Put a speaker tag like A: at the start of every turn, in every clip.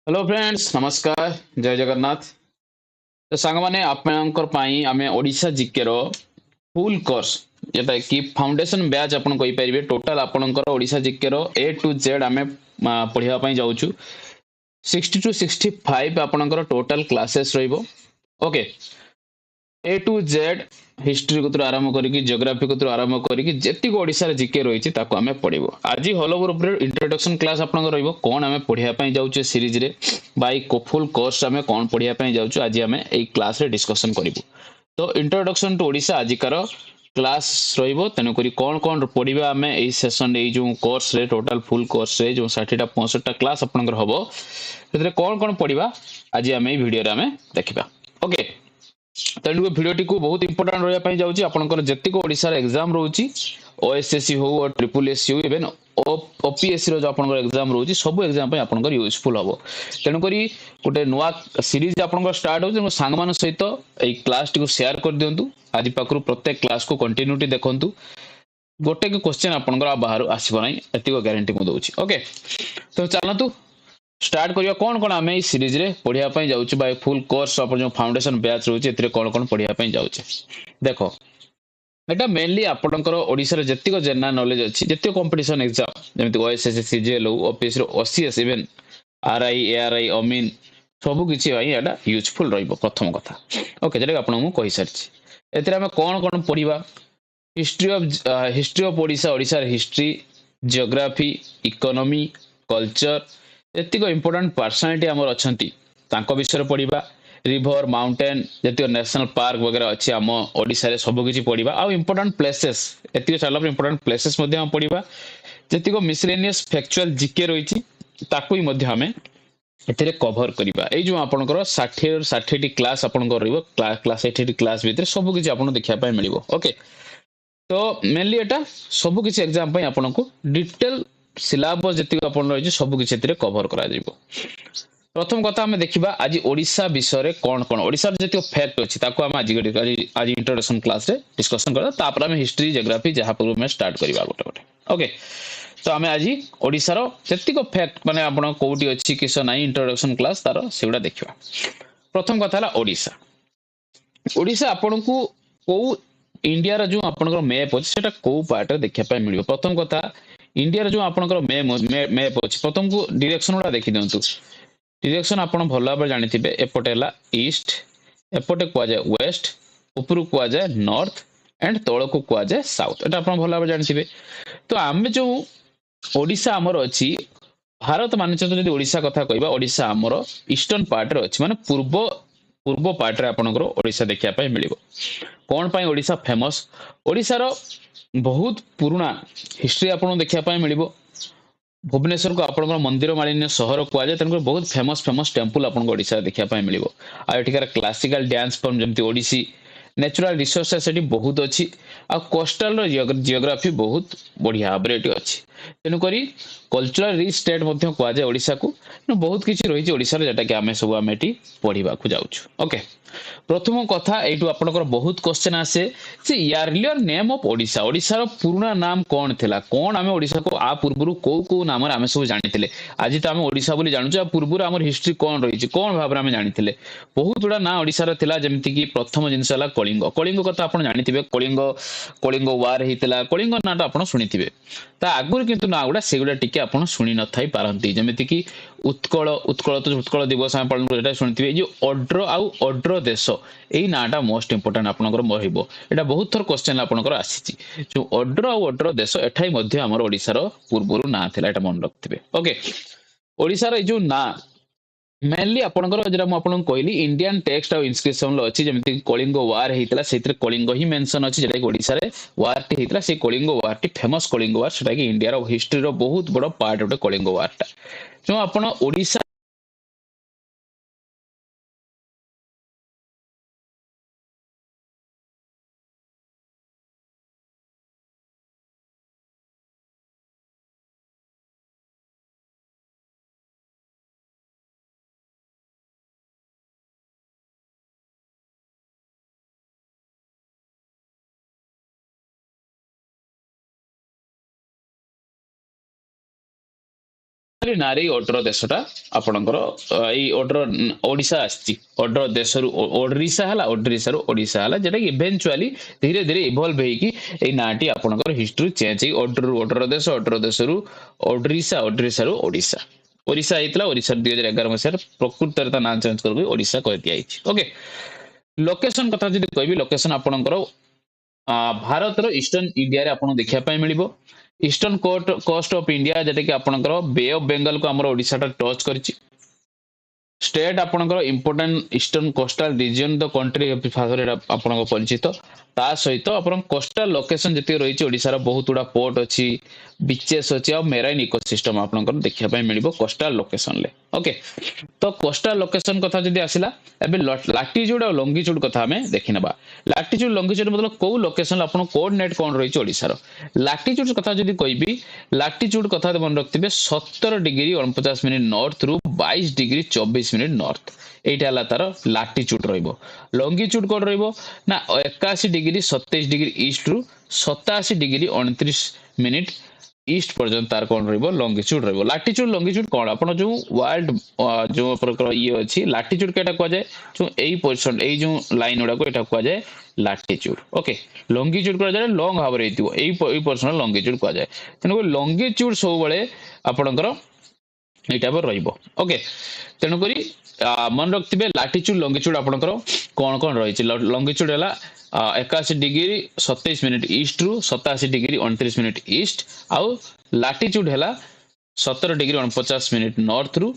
A: Hello friends, नमस्कार। जय जगन्नाथ। तो सांगमाने आपनकर पई आमे ओडिशा जीके रो फुल कोर्स जेटा कि फाउंडेशन बैच आपन कहि परिबे। टोटल आपनकर ओडिशा जीके रो ए टू जेड आमे पढिबा पई जाउछु। 60 टू 65 आपनकर टोटल क्लासेस रहइबो। Okay. A to Z history को आरंभ करिक जियोग्राफी को आरंभ करिक जेति ओडिशा जीके रही आम पढ़ो। आज हल ओवर इंट्रोडक्शन क्लास आप कौन आम पढ़ाई जाऊे सीरीज रे बाई फुल कोर्स आम कौन पढ़ाई जाऊँ आज आम ए क्लास रे डिस्कशन करूँ। तो इंट्रोडक्शन टू ओडिशा आजिकार क्लास रेणुक कौन कौन पढ़ा आम यही सेसन जो कोर्स रे टोटल फुल कोर्स रे जो 60टा 65टा क्लास आपंकर हम कौन कौन पढ़ा आज आम भिडियो आम देखा। ओके। तेणु भिडियोटी को बहुत इंपोर्टाट रहा जाऊँगी आपंकर जितक ओडिशार एग्जाम रोचे ओएसएससी हो ट्रिपल एससी हो इवेन ओपीएससी रो जो आपनकर एग्जाम रोचे सब एग्जाम आपनकर यूजफुल हम। तेणुक गोटे नुआ सीरीज आपनकर स्टार्ट हो सांग मान सहित यही क्लास टी शेयर कर दिंतु। आज पाखु प्रत्येक क्लास को कंटिन्यूटी देखंतु। गोटे क्वेश्चन आपनकर बाहर आसब ना एतिक ग्यारंटी मु दूची। ओके। तो चलतु स्टार्ट करिया कौन कौन आम सीरीज रे पढ़ाई जाऊँ बाय फुल कोर्स जो फाउंडेशन बैच रोचे कौन कौन पढ़ाई जाऊे। देख एटा मेनली आपनकर ओडिशा जतिक जनरल नॉलेज अच्छी जतिक कंपटीशन एग्जाम जमी OSSC CGL OPS OCS even RI ARI अमीन सबु किछि एटा यूजफुल रहिबो प्रथम कथा। ओके जेटा आपन मु कहि सारछि एथिरे हम कौन कौन पढ़िबा। History of Odisha Odisha history geography economy culture एतिक इंपोर्टेंट पर्सनालिटी आमर अछंती तांको विषय पढ़िबा। रिभर माउंटेन जतिक नेशनल पार्क वगैरह अच्छी आम ओडिशा रे सब किछि पढ़िबा। आ इंपोर्टेंट प्लेसेस एतिक साला इंपोर्टेंट प्लेसेस मध्ये हम पढ़िबा। जतिक मिसलेनियस फैक्चुअल जीके रहिछि ताकू ही मध्ये हमें एथिरे कवर करिबा। एई जो आपनकर 60 टी क्लास आपनकर रहइबो क्लास 60 क्लास भीतर सब किछि आपन देखिया पाए मिलिबो। ओके। तो मेनली एटा सब किछि एग्जाम पई आपनको डिटेल सिलेबस जति आपन रहिछि सब किछि एथिरे कवर करा जिवो। प्रथम कथा हमें देखिबा आज ओडिशा विषय रे कौन कौन ओडिशा जति फैक्ट अछि ताको हम आज इंट्रोडक्शन क्लास रे डिस्कशन करबा। तापर हम हिस्ट्री जियोग्राफी जहा पूर्व में स्टार्ट करबा गोटे गोटे। ओके। तो आम आज ओडिशा रो जतिक फैक्ट माने आपण कोउटी अछि किस नाही इंट्रोडक्शन क्लास तार सेगुडा देखिबा। प्रथम कथा हला ओडिशा। ओडिशा आपण को को इंडिया रो जो आपनकर मैप अछि सेटा को पार्ट रे देखिया पाए मिलिबो। प्रथम कथा इंडिया रो जो आपनकर मैप अछि प्रथम को डायरेक्शन उडा देखि दियंतु। डिरेक्शन आपण भल भाव जानिथिबे एपटे हला ईस्ट एपटे कुआ जाय वेस्ट ऊपर कुआ जाय नॉर्थ एंड तळ को कुआ जाय साउथ। एटा आपण भल भाव जानिथिबे। तो आमे जो ओडिशा हमर अछि भारत मानचित्र जदि ओडिशा कथा कहबा ओडिशा हमर ईस्टर्न पार्ट रे अछि माने पूर्व पूर्व पार्ट रे आपनकर ओडिशा देखिया पाए मिलिबो। कोन पई ओडिशा फेमस ओडिशा रो बहुत पुराना हिस्ट्री आपण देखिया पाए मिलिबो। भुवनेश्वर को आपनकर मंदिर मालिन्य सहर कुआ जाय तनकर बहुत फेमस फेमस टेंपल आपन ओडिशा देखिया पाए मिलिबो। आ एठिकार क्लासिकल डांस फॉर्म जमती ओडिसी नेचुरल रिसोर्सेस सेठी बहुत अछि। आ कोस्टल रो जियोग्राफी बहुत बढ़िया भाबरे अछि। तेनु करी कल्चरल रिच स्टेट मध्ये कुआ जाय ओडिशा को बहुत किछि रहिछि ओडिशा रे जेटा कि आमे सब आमेटी पढिबा को जाउछु। ओके। प्रथम कथा एटू आपनकर बहुत क्वेश्चन आसे जे यार्लियर नेम ऑफ ओडिशा ओडिशा रो पुराना नाम कोन थिला कोन आमे ओडिशा को आ पूर्वरु को नाम रे आमे सब जानिथिले। आज त आमे ओडिशा बोली जानुछु आ पूर्वरु हमर हिस्ट्री कोन रहिछि कोन भाबरे आमे जानिथिले। बहुत गुडा ना ओडिशा रे थिला जेमति कि प्रथम जिंस हला कलिंग कलिंग कथा आपण जानिथिबे। कलिंग कलिंग वार हितला कलिंग नाटा आपण सुनिथिबे। ता आगुर किंतु ना गुडा सेगुडा टिके आपण सुनि न थाई पारंती जेमति कि उत्कल उत्कल तो उत्कल दिवस आमे पालन जेटा सुनिथिबे जे ऑड्र आउ ऑड्र देश एई नाटा मोस्ट इंपोर्टेंट आपनकर मरहिबो। एटा बहुत थर क्वेश्चन आपनकर आसीची जो ऑड्र आउ ऑड्र देश एठाई मध्ये हमर ओडिसा रो पूर्वरु ना थिला एटा मन रखथिबे। ओके। ओडिसा रो जो ना मेनली आपनकर जेटा मु आपन कहली इंडियन टेक्स्ट और इंस्क्रिप्शन लो अछि जेमति कलिंग वार हेतला सेतिर कलिंग ही मेंशन अछि जेटा कि ओडिसा रे वार टी हेतला से कलिंग वार टी फेमस कलिंग वार सेटा कि इंडिया रो हिस्ट्री रो बहुत बड़ पार्ट ओटे कलिंग वार टा जो आपन ओडिसा तेणुकरी नारी ओड्र देशटा आपणकर ओड्र ओडिशा आसी ओड्र देश ओडिशा है ओडिशा ओडिशा है जेटा इवेंचुअली धीरे धीरे इवल्व होगी नाटी आपणकर हिस्ट्री चेंज ओड्र देश ओडिशा ओडिशा ओडिशा ओडिशा होता ओडिशा 2011 मसीह प्रकृत ना चेंज कर ओडिशा कह दिखाई ओके लोकेशन कथा जब कह लोकेशन आपणकर भारत ईस्टर्न इंडिया रे आपन देखा मिलिबो ईस्टर्न कोस्ट ऑफ इंडिया जेटा कि आपणकर बे ऑफ बेंगल को हमर ओडिशा टा टच करछि स्टेट आपणकर important eastern coastal region the country भाषा आपन परिचित ता सहित आपन कोस्टल लोकेशन जति रही ओडिशा बहुत गुड़ा पोर्ट अच्छी बीचेस अच्छी और मेराइन इकोसिस्टम आपनकर देखा मिलिबो कोस्टल लोकेशन ले ओके तो कोस्टल लोकेशन कथा जदि आसिला एबे लैटिट्यूड और लॉन्गिट्यूड कथा हमें देखि नबा लैटिट्यूड लॉन्गिट्यूड मतलब को लोकेशन आपन कोऑर्डिनेट कोन रही ओडिशा रो लैटिट्यूड कथा जदि कहबी लैटिट्यूड कथा मन रखथिबे 17 डिग्री 49 मिनिट नॉर्थ रु 22 डिग्री 24 मिनिट नॉर्थ एटा तार लैटिट्यूड रहिबो लॉन्गिट्यूड कोड रहिबो ना 81 डिग्री 27 डिग्री ईस्ट रु 87 डिग्री 29 मिनिट ईस्ट पर्यंत तार कौन रहिबो लॉन्गिट्यूड रहिबो लैटिट्यूड लॉन्गिट्यूड कौन आपन जो वर्ल्ड जो प्रकार ये अछि लैटिट्यूड केटा को जाय जो एई पोजीशन एई जो लाइन उडा को एटा को जाय लैटिट्यूड ओके लॉन्गिट्यूड को जाय लॉन्ग हावर हेतिबो एई पोजीशन लॉन्गिट्यूड को जाय तेनो लॉन्गिट्यूड सब बळे आपनकर एटा पर रहिबो ओके तेनो करी मन रखथिबे लैटिट्यूड लॉन्गिट्यूड आपनकर कोन कोन रही छि लॉन्गिट्यूड हला 81 डिग्री 27 मिनिट ईस्ट रु 87 डिग्री 29 मिनिट ईस्ट आउ लैटिट्यूड हला 17 डिग्री 49 मिनिट नॉर्थ रु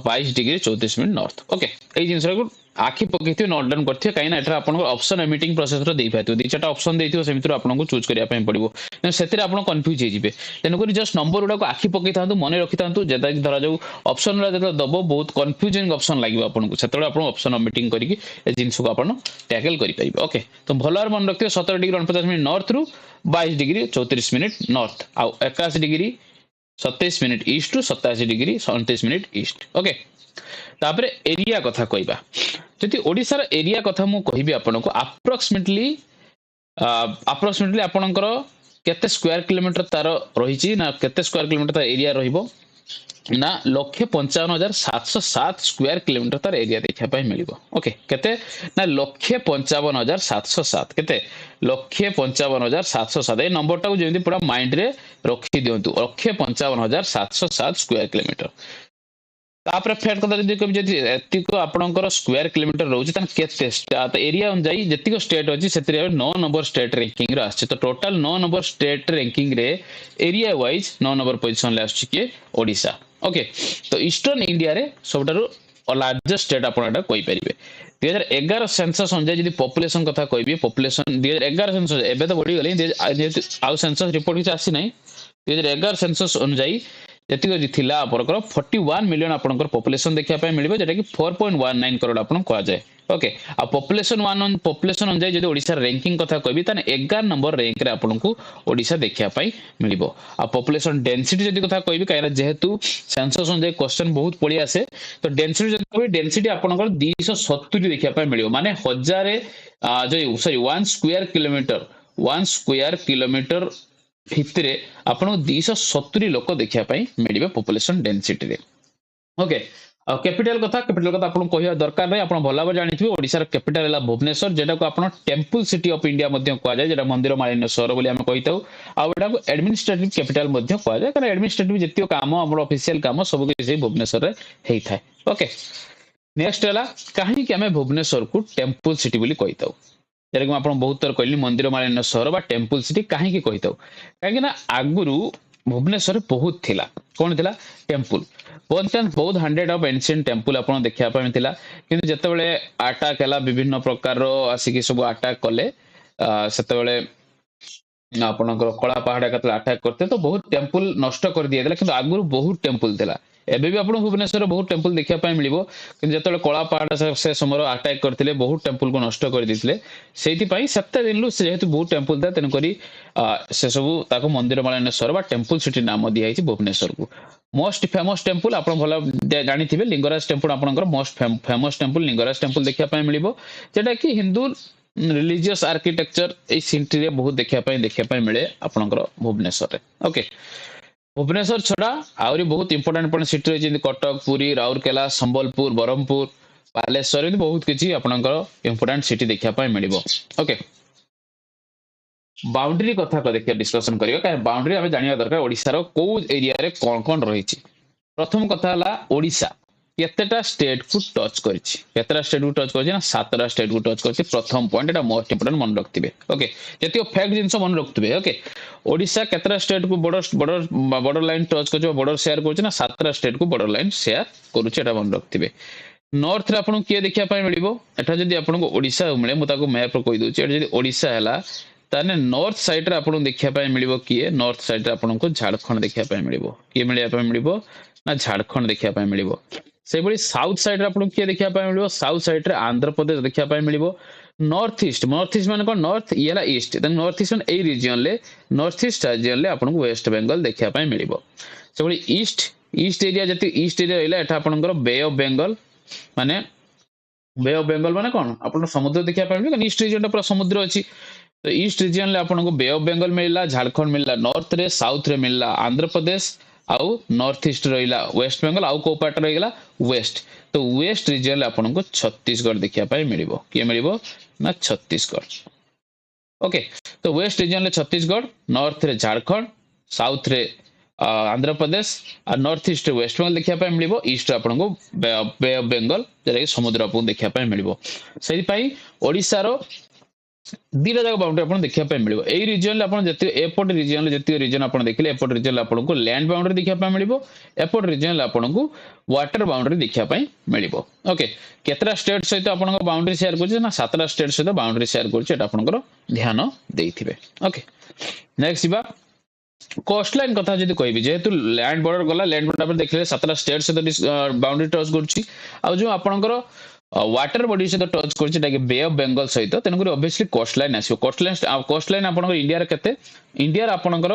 A: 22 डिग्री 34 मिनिट नॉर्थ ओके एई जिंस को आखि पकेथि नोट डाउन करथि काई ना एटा आपन ऑप्शन एमिटिंग प्रोसेस रो देइ पाथि दी चारटा ऑप्शन देइथियो सेमितिर आपन को चूज करिया पय पड़िबो सेतिर आपन कंफ्यूज हे जिवे तेन करी जस्ट नंबर उडा को आखि पकेथांतु मने रखिथांतु जेता कि धरा जाऊ ऑप्शन रा जेता दबो बहुत कंफ्यूजिंग ऑप्शन लागिबो आपन को सेतळे आपन ऑप्शन एमिटिंग करिकि ए जिंस को आपन टैकल करि पाइबो ओके तो भलार मन रखियो 17 डिग्री 49 मिनिट नॉर्थ रु 22 डिग्री 34 मिनिट नॉर्थ आ 81 डिग्री 27 मिनिट ईस्ट रु 87 डिग्री 29 मिनिट ईस्ट ओके तापरे एरिया कथा कहबा जति ओडिसा रा एरिया कथा मु कहिबी आपन को अप्रोक्सीमेटली आपनकर केते स्क्वायर किलोमीटर तार रहिछि ना केते स्क्वायर किलोमीटर तार एरिया रहिबो ना 1,55,707 स्क्वायर किलोमीटर तार एरिया देखा पाई मिलिबो ओके केते ना 1,55,707 केते 1,55,707 ए नंबर टा जेमि पूरा माइंड रे रखि दियंतु 1,55,707 स्क्वायर किलोमीटर तापर फेर कथा जदि कम जदि एतिको आपनकर स्क्वायर किलोमीटर रहउछि तन केते त एरिया अनुसार जतिको स्टेट अछि सेतरे 9 नंबर स्टेट रैंकिंग रे आछि तो टोटल 9 नंबर स्टेट रैंकिंग रे एरिया वाइज 9 नंबर पोजीशन ले आछि के ओडिशा ओके तो ईस्टर्न इंडिया रे सबटारो लार्जेस्ट स्टेट आपन एटा कहि परिबे 2011 सेंसस अनुसार जदि पॉपुलेशन कथा कहबी पॉपुलेशन 2011 सेंसस एबे तो बढ़ी गले आउ सेंसस रिपोर्ट किछ आसी नै 2011 सेंसस अनुसार जति थिला आपनकर 41 मिलियन आपनकर पॉपुलेशन देखा पाए मिलिबो जेटा कि 4.19 करोड़ आपन कहा जाय ओके आ पॉपुलेशन अनुसार जदि ओडिसा रैंकिंग कथा कहबी तने 11 नंबर रैंक रे आपन को ओडिसा देखा पाए मिलिबो आ पॉपुलेशन डेंसिटी जदि कथा कहबी कायना जेहेतु सेंसस अनुसार क्वेश्चन बहुत पड़ी आसे तो डेंसिटी जदि कहबी डेंसिटी आपनकर 270 देखा पाए मिलिबो माने 1000 जो सॉरी 1 स्क्वायर किलोमीटर भितरे आपन 270 लोक देखा पाई मिलिबे पॉपुलेशन डेंसिटी रे ओके आ कैपिटल कथा आपन कहिया दरकार नै आपन भलाबो जानिथिबे ओडिसा रा कैपिटल हला भुवनेश्वर जेटा को आपन टेंपल सिटी ऑफ इंडिया मध्ये कहा जाय जेटा मंदिर मालिन्य शहर बोली हम कहिताउ आ एटा को एडमिनिस्ट्रेटिव कैपिटल मध्ये कहा जाय कारण एडमिनिस्ट्रेटिव जतियो काम हमर ऑफिशियल काम सब के से भुवनेश्वर रे हेइ थाय ओके नेक्स्ट हला काहे कि हमें भुवनेश्वर को टेंपल सिटी बोली कहिताउ जेरक आपण बहुत तर कहली मंदिर मालिन्य शहर बा टेंपल सिटी काहे की कहिताउ काहे ना आगुरु भुवनेश्वर बहुत थिला कोन थिला टेंपल बहुत 100 ऑफ एंशिएंट टेंपल आपण देखिया पाए थिला किंतु जते बेले अटैक हला विभिन्न प्रकार रो आसी सब अटैक कले सेते बेले आपनकर कला पहाड़ कतला अटैक करते तो बहुत टेंपल नष्ट कर दिया दिला किंतु आगुरु बहुत टेंपल थिला एबे भी आपण भुवनेश्वर बहुत टेंपल देखिया पाए मिलिबो किंतु जते कला पहाड़ से समर अटैक करथिले बहुत टेंपल को नष्ट कर दिथिले सेति पई 7 दिन लु जेहेतु बहुत टेंपल था तेन करी से सब ताको मंदिर मालिनेश्वर बा टेंपल सिटी नाम दिया हिची भुवनेश्वर को मोस्ट फेमस टेंपल आपण भला जानि थिबे लिंगराज टेंपल आपनकर most famous temple Lingaraj temple देखिया पाए मिलिबो जेटा कि हिंदू रिलीजियस आर्किटेक्चर ए सिटी रे बहुत देखिया पाए मिले आपनकर भुवनेश्वर रे ओके भुवनेश्वर छड़ा आहरी बहुत इंपोर्टेंट इंपोर्टेंट सिटी रही जेमती कटक पुरी राउरकेला संबलपुर ब्रह्मपुर बालेश्वर एमती बहुत किसी आपंकर इंपोर्टेंट सिटी देखा मिल ओके बाउंड्री कथा देखिए डिस्कशन करिया बाउंड्री आम जाना दरकार ओडिशार को एरिया रे कौन कौन रही प्रथम कथा है ओडिशा केतेटा स्टेट को टच करिछि केतेटा स्टेट को टच करिछि ना सातटा स्टेट को टच करिछि प्रथम पॉइंट एटा मोस्ट इंपोर्टेंट मन रखथिबे ओके जतियो फैक्ट जिंस मन रखथिबे ओके ओडिशा केतेटा स्टेट को border border border line touch करिछि बॉर्डर शेयर करिछि ना सातटा स्टेट को बॉर्डर लाइन शेयर करिछि एटा मन रखथिबे नॉर्थ रे आपन किए देखिया पाइ मिलिबो एटा जदि आपन को ओडिशा मिले मु ताको मैप रो कहि दोछि एटा जदि ओडिशा हैला ताने नॉर्थ साइड रे आपन देखिया पाइ मिलिबो किए नॉर्थ साइड रे आपन को झारखंड देखिया पाइ मिलिबो किए मिलिया पाइ मिलिबो ना झारखंड देखिया पाइ मिलिबो से बड़ी साउथ साइड रे आपन किए देखिया पाइ मिलिबो साउथ साइड रे आंध्र प्रदेश देखिया पाइ मिलिबो नॉर्थ ईस्ट माने कोन नॉर्थ इला ईस्ट देन नॉर्थ ईस्ट ए रीजन ले नॉर्थ ईस्ट रीजन ले आपन को वेस्ट बंगाल देखिया पाइ मिलिबो से बड़ी ईस्ट ईस्ट एरिया जति ईस्ट एरिया रहला एटा आपनकर बे ऑफ बंगाल माने बे ऑफ बंगाल माने कोन आपन समुद्र देखिया पाइ मिलिबो ईस्ट रीजन पूरा समुद्र अछि तो ईस्ट रीजन ले आपन को बे ऑफ बंगाल मिलला झारखंड मिलला नॉर्थ रे साउथ रे मिलला आंध्र प्रदेश आउ नॉर्थ ईस्ट रहिला वेस्ट बंगाल आउ को पार्ट रहिला वेस्ट तो वेस्ट रीजन ले आपन को छत्तीसगढ़ देखिया पाइ मिलिबो के मिलिबो ना छत्तीसगढ़ ओके तो वेस्ट रीजन ले छत्तीसगढ़ नॉर्थ रे झारखंड साउथ रे आंध्र प्रदेश और नॉर्थ ईस्ट वेस्ट बंगाल देखिया पाइ मिलिबो ईस्ट आपन को बे ऑफ बंगाल जेरै समुद्र आपन देखिया पाइ मिलिबो सेहि पई ओडिसा रो दीटा जगह बाउंड्री आपन देखिया पाइ मिलिबो एई रीजन ले आपन जति एपोर्ट रीजन ले जति रीजन आपन देखिले एपोर्ट रीजन ले आपन को लैंड बाउंड्री देखिया पाइ मिलिबो एपोर्ट रीजन ले आपन को वाटर बाउंड्री देखिया पाइ मिलिबो ओके केतरा स्टेट सहित आपन को बाउंड्री शेयर करछि ना सातरा स्टेट सहित बाउंड्री शेयर करछि एटा आपन को ध्यान देइथिबे ओके नेक्स्ट बा कोस्ट लाइन कथा जदि कहबी जेहेतु लैंड बॉर्डर गला लैंड बॉर्डर पर देखले सातरा स्टेट सहित बाउंड्री टच करछि आ जो आपनकर वाटर बॉडी सहित टच करछि ताकि बे ऑफ बंगाल सहित तेनकरी ऑब्वियसली कोस्ट लाइन आसीयो कोस्ट लाइन आपनकर इंडिया रे केते इंडिया रे आपनकर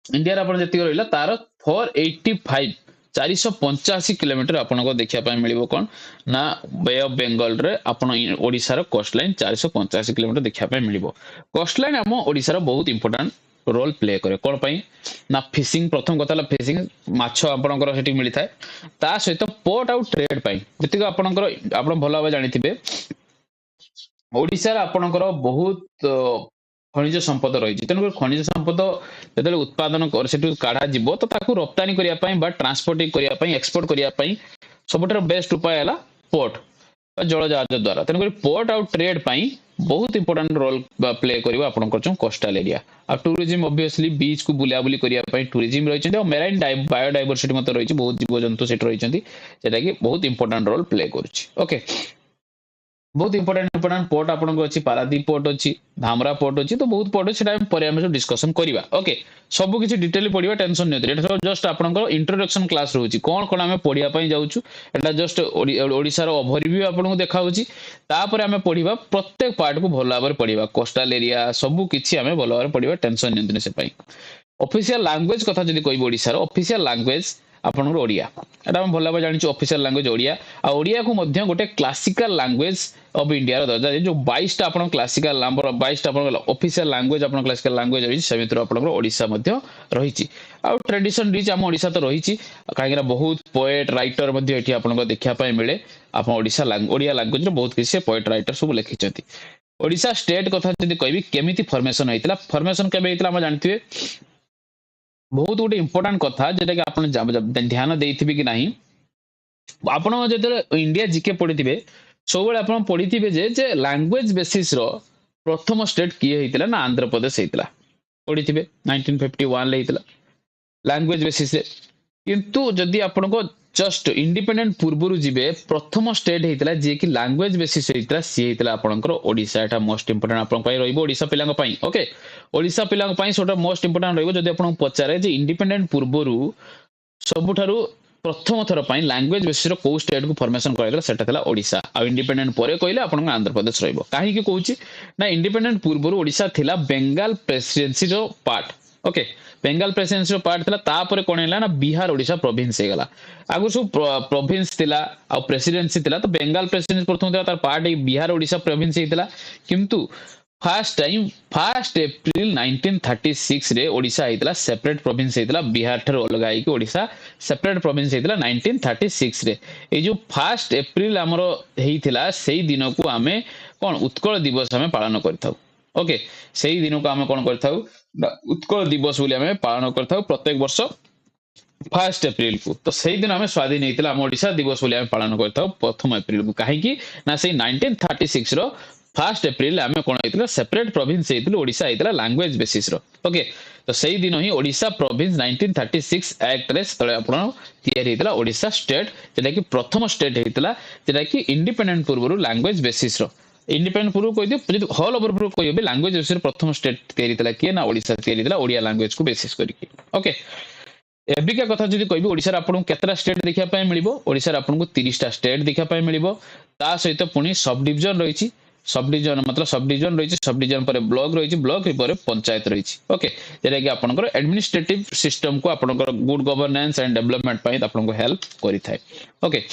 A: इंडिया रे आपन जति रहला तार 485 485 किलोमीटर आपन को देखिया पाइ मिलिबो कोन ना बे ऑफ बंगाल रे आपन ओडिसा रो कोस्ट लाइन 485 किलोमीटर देखिया पाइ मिलिबो कोस्ट लाइन हम ओडिसा रो बहुत इंपोर्टेंट रोल प्ले करे कोन पई ना फिशिंग प्रथम कथाला फिशिंग माछ आपनकर हेटी मिली थाए ता सहित पोर्ट आउट ट्रेड पई जति आपनकर आपन भलो भाबे जानिथिबे ओडिसा रे आपनकर बहुत खनिज संपद रही तेणुकर खनिज संपद जो उत्पादन से काढ़ा जीव तो ताकू रप्तानी करने ट्रांसपोर्टिंग करने एक्सपोर्ट करने सब बेस्ट उपाय है पोर्ट जल जहाज द्वारा तेणुकर पोर्ट आउ ट्रेड बहुत इंपोर्टेंट रोल प्ले कर कोस्टल एरिया आ टूरिज्म ऑब्वियसली बीच को बुलाबुली करने टूरिज्म रही मेराइन बायोडाइवर्सिटी रही बहुत जीव जंतु से रही बहुत इंपोर्टेंट रोल प्ले कर बहुत इंपोर्टेंट पोर्ट आपन अच्छी पारादीप पोर्ट अच्छी धामरा पोर्ट अच्छी तो बहुत पोर्ट अच्छे डिस्कसन करवा ओके सब किसी डिटेल पढ़ा टेंशन नहीं जस्ट आपन इंट्रोडक्शन क्लास रोचे कौन कौन आम पढ़ाई जाऊँ एटा जस्ट ओडिशार ओवरव्यू आपको देखा आम पढ़ा प्रत्येक पार्ट को भल भाव पढ़ा कोस्टल एरिया सब किसी आम भल भाव पढ़ा टेंशन नहीं से ऑफिशियल लैंग्वेज कथा जब कह ओडिशार ऑफिशियल लैंग्वेज आपन ओडिया एटा हम भल भाव जानी ऑफिशियल लैंग्वेज ओडिया आ ओडिया को मध्य गोटे क्लासिकल लैंग्वेज ऑफ इंडिया दर्जा जो 22 आपन क्लासिकल नंबर 22 आपन ऑफिशियल लैंग्वेज आपन क्लासिकल लैंग्वेज रही से भितर आपन ओडिसा मध्य रही आ ट्रेडिशन रिच आम ओडिसा तो रही कहीं बहुत पोएट राइटर मध्य एठी आपन देखा पाए मिले आपन ओडिसा ओडिया लैंग्वेज रे बहुत किसी पोएट राइटर सब लिखिछंती ओडिसा स्टेट कथा जदि कहबी केमिति फॉर्मेशन होइतला फॉर्मेशन केबे होइतला हम जानथिबे बहुत गोटे इंपोर्टेंट कथा जेटा कि आपन ध्यान देइथिबे कि नाही आपन जदि इंडिया जीके पढिथिबे सब बेले आपन पढिथिबे जे लैंग्वेज बेसिस रो प्रथम स्टेट किए होइतला ना आंध्र प्रदेश होइतला पढिथिबे 1951 ले होइतला लैंग्वेज बेसिस रे किंतु जदि आपन को जस्ट इंडिपेंडेंट पूर्वरु जीवे प्रथम स्टेट होइतला जे कि लैंग्वेज बेसिस होइतला सी होइतला आपनकर ओडिसा एटा मोस्ट इंपोर्टेंट आपन पई रहइबो ओडिसा पिलांग पई ओके ओडिसा पिलांग पई सोटा मोस्ट इंपोर्टेंट रहइबो जदि आपन पचारे जे इंडिपेंडेंट पूर्वरु सबुठारु प्रथम थर पई लैंग्वेज बेसिस रो को स्टेट को फॉर्मेशन करैला सेटा थला ओडिसा आ इंडिपेंडेंट परे कहले आपन आंध्र प्रदेश रहइबो काहे कि कहूची ना इंडिपेंडेंट पूर्वरु ओडिसा थिला बेंगाल प्रेसिडेंसी रो पार्ट ओके बेंगाल प्रेसिडेंसी रो पार्ट थिला तापर कोन हैला ना बिहार ओडिसा प्रोविंस हे गला आगु सब प्रोविंस थिला आ प्रेसिडेंसी थिला तो बेंगाल प्रेसिडेंसी प्रथम थिला तार पार्ट बिहार ओडिसा प्रोविंस हे थिला किंतु फर्स्ट एप्रिल 1936 रे ओडिशा हेतला सेपरेट प्रोविंस हेतला बिहार ठर अलग आई कि ओडिशा सेपरेट प्रोविंस हेतला 1936 रे ए जो फर्स्ट एप्रिल हमरो हेइथिला सेही दिन को आमे कोन उत्कल दिवस हमें पालन करथाउ ओके सेही दिन को आमे कोन करथाउ उत्कल दिवस बोली आमे पालन करथाउ प्रत्येक वर्ष फर्स्ट एप्रिल को तो सही दिन आम स्वाधीन होता आम ओडिशा दिवस बोली आम पालन करता प्रथम एप्रिल को कहीं ना से 1936 रो फर्स्ट एप्रिल आम कौन होता सेपरेट प्रोविंस ओडिशा होता लैंग्वेज बेसिस रो ओके तो सही दिन ही ओडिशा प्रोविंस 1936 एक्ट रे होता ओडिशा स्टेट जेटा कि प्रथम स्टेट होता जेटा कि इंडिपेंडेंट पूर्व लैंग्वेज बेसिस रो इंडिपेंडेंट पूर्व कह दियो हल ओवर पूर्व कह लैंग्वेज बेसिस प्रथम स्टेट या किए ना ओडिशा या ओडिया लैंग्वेज को बेसिस करके ओके एबिका कथा जदि कहबी ओडिसा रे आपन केतरा स्टेट देखिया पय मिलिबो ओडिसा रे आपन को 30 टा स्टेट देखिया पय मिलिबो ता सहित पुनी सब डिवीजन रहिछि सब डिवीजन मतलब सब डिवीजन रहिछि सब डिवीजन पर ब्लॉक रहिछि ब्लॉक पर पंचायत रहिछि ओके जेरा कि आपन को एडमिनिस्ट्रेटिव सिस्टम को आपन को गुड गवर्नेंस एंड डेवलपमेंट पय आपन को हेल्प करि थाए ओके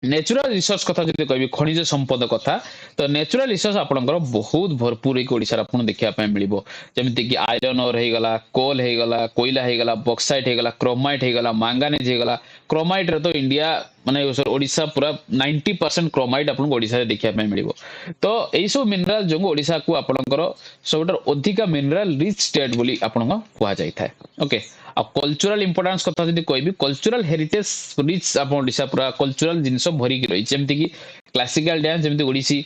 A: नेचुरल रिसोर्स कथा जदि कहबी खनिज संपद कथा तो नेचुरल रिसोर्स आपनकर बहुत भरपूर एक ओडिसा आपन देखिया पय मिलिबो जेमिति कि आयरन ओर हे गला कोल हे गला कोयला हे गला बॉक्साइट हे गला क्रोमाइट हे गला मैंगानीज हे गला क्रोमाइट रे तो इंडिया माने ओडिसा पूरा 90% क्रोमाइट आपन ओडिसा रे देखिया पय मिलिबो तो एई सब मिनरल जो ओडिसा को आपनकर सबटर अधिका मिनरल रिच स्टेट बोली आपन को कुआ जाय थाए ओके आ कल्चरल इंपोर्टेंस कथा जदि कहबी कल्चरल हेरिटेज रिच आप ओडिसा पूरा कल्चरल जिनस भरी रही जेमति कि क्लासिकल डांस जेमति ओडिसी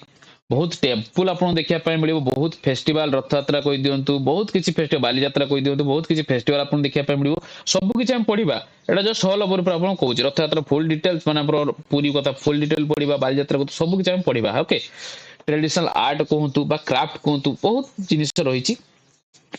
A: बहुत टेम्पल आपन देखिया पय मिलिबो बहुत फेस्टिवल रथ यात्रा कहि दियंतु बहुत किछि फेस्टिवल बाली यात्रा कहि दियंतु बहुत किछि फेस्टिवल आपन देखिया पय मिलिबो सब किछि हम पढिबा एटा जस्ट हल ओवर पर आपन कहूची रथ यात्रा फुल डिटेल्स माने पूरी कथा फुल डिटेल पढिबा बाली यात्रा को सब किछि हम पढिबा ओके ट्रेडिशनल आर्ट कहंतु बा क्राफ्ट कहंतु बहुत जिनिस रहिछि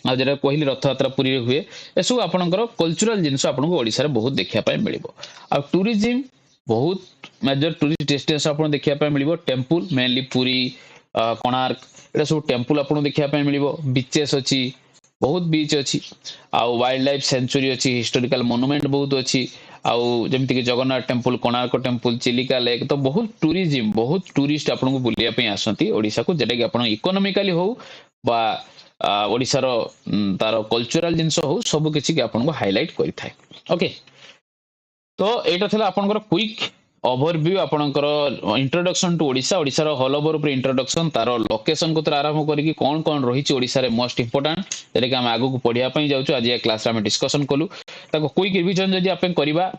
A: आ जेटा कहली रथ यात्रा पुरी हुए एसु आपनकर कल्चरल जिनिस आपनको ओडिसा रे बहुत देखिया पाए मिलिबो आ टूरिज्म बहुत मेजर टूरिस्ट डेस्टिनेशन आपन देखिया पाए मिलिबो टेंपल मेनली पुरी कोणार्क एटा सब टेंपल आपन देखिया पाए मिलिबो बीचेस अछि बहुत बीच अछि आ वाइल्ड लाइफ सेंचुरी अछि हिस्टोरिकल मोनुमेंट बहुत अछि आउ जेमति कि Jagannath temple Konark temple Chilika lake तो बहुत टूरिज्म बहुत टूरिस्ट आपन को बुलिया पे आसंती ओडिसा को जेटा कि आपन इकोनॉमिकली हो बा ओडिसा रो तार कल्चरल जिंस हो सब किछि के आपन को हाइलाइट करि थाए ओके तो एटा थला आपनकर क्विक ओवरव्यू आपनकर इंट्रोडक्शन टू ओडिसा ओडिसा रो हॉल ओवर ऊपर इंट्रोडक्शन तार लोकेशन को आरंभ करिकि कोन कोन रहिछि ओडिसा रे मोस्ट इंपोर्टेंट जेरे कि हम आगु को पढिया पई जाउछु आज ए क्लास रे हम डिस्कशन कलु ताको क्विक रिवीजन जदि आपन करबा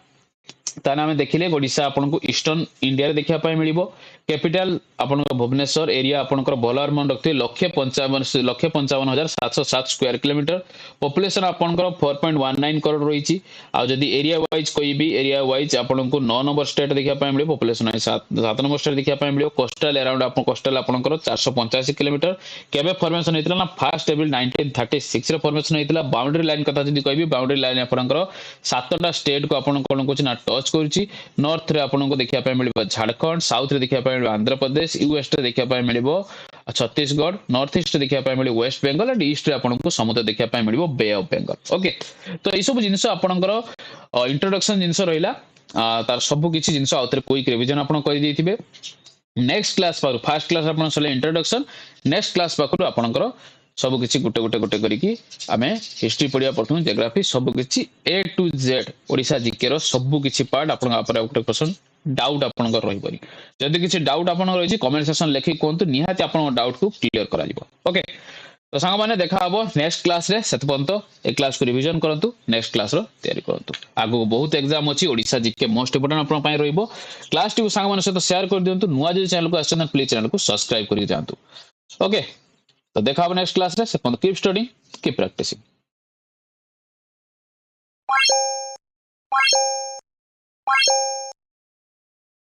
A: ताना हमें देखिले ओडिसा आपन को ईस्टर्न इंडिया रे देखिया पाए मिलिबो कैपिटल आपन भुवनेश्वर एरिया आपन बॉलर मन रखते 1,55,707 स्क्वायर किलोमीटर पॉपुलेशन आपन 4.19 करोड़ रही आ जदि एरिया वाइज कहबी एरिया वाइज आपन को 9 नंबर स्टेट देखिया पाए मिलिबो पॉपुलेशन 7 नंबर स्टेट देखिया पाए मिलिबो कोस्टल अराउंड आपन कोस्टल आपन 485 किलोमीटर केबे फॉर्मेशन हेतला ना फर्स्ट एप्रिल 1936 रे फॉर्मेशन हेतला बाउंड्री लाइन कथा जदि कहबी बाउंड्री लाइन आपन 7टा स्टेट को आपन कोन को ना टच करछि नॉर्थ रे आपन को देखिया पाए मिलिबो झारखंड साउथ रे देखिया पाए आंध्र प्रदेश यूएस रे देखिया पाए मिलिबो छत्तीसगढ़ नॉर्थ ईस्ट देखिया पाए मिलिबो वेस्ट बंगाल एंड ईस्ट रे आपन को समुद्र देखिया पाए मिलिबो बे ऑफ बंगाल ओके तो ए सब जिंस आपनकर इंट्रोडक्शन जिंस रहिला तार सब किछि जिंस आउतरे क्विक रिवीजन आपन करि देथिबे नेक्स्ट क्लास पर फर्स्ट क्लास आपन सले इंट्रोडक्शन नेक्स्ट क्लास पाखरु आपनकर सब किछि गुटे गुटे गुटे करिकि आमे हिस्ट्री पढिया प्रथम जियोग्राफी सब किछि ए टू जेड ओडिसा जीके रो सब किछि पार्ट आपन आपरे गुटे क्वेश्चन डाउट आपन रही परी जदि किछि डाउट आपन रही कमेंट सेक्शन लिखि कोंतु निहाती आपन डाउट को क्लियर करा जिवो ओके तो सांग माने देखा हबो नेक्स्ट क्लास रे सेतपंत ए क्लास को रिवीजन करंतु नेक्स्ट क्लास रो तयारी करंतु आगो बहुत एग्जाम अछि ओडिसा जीके मोस्ट इंपोर्टेंट आपन पय रहइबो क्लास टी सांग माने सहित शेयर कर दियंतु नुवा जे चैनल को आछन प्लीज चैनल को सब्सक्राइब करि जानतु ओके तो देखा हबो नेक्स्ट क्लास रे सेतपंत कीप स्टडी कीप प्रैक्टिसिंग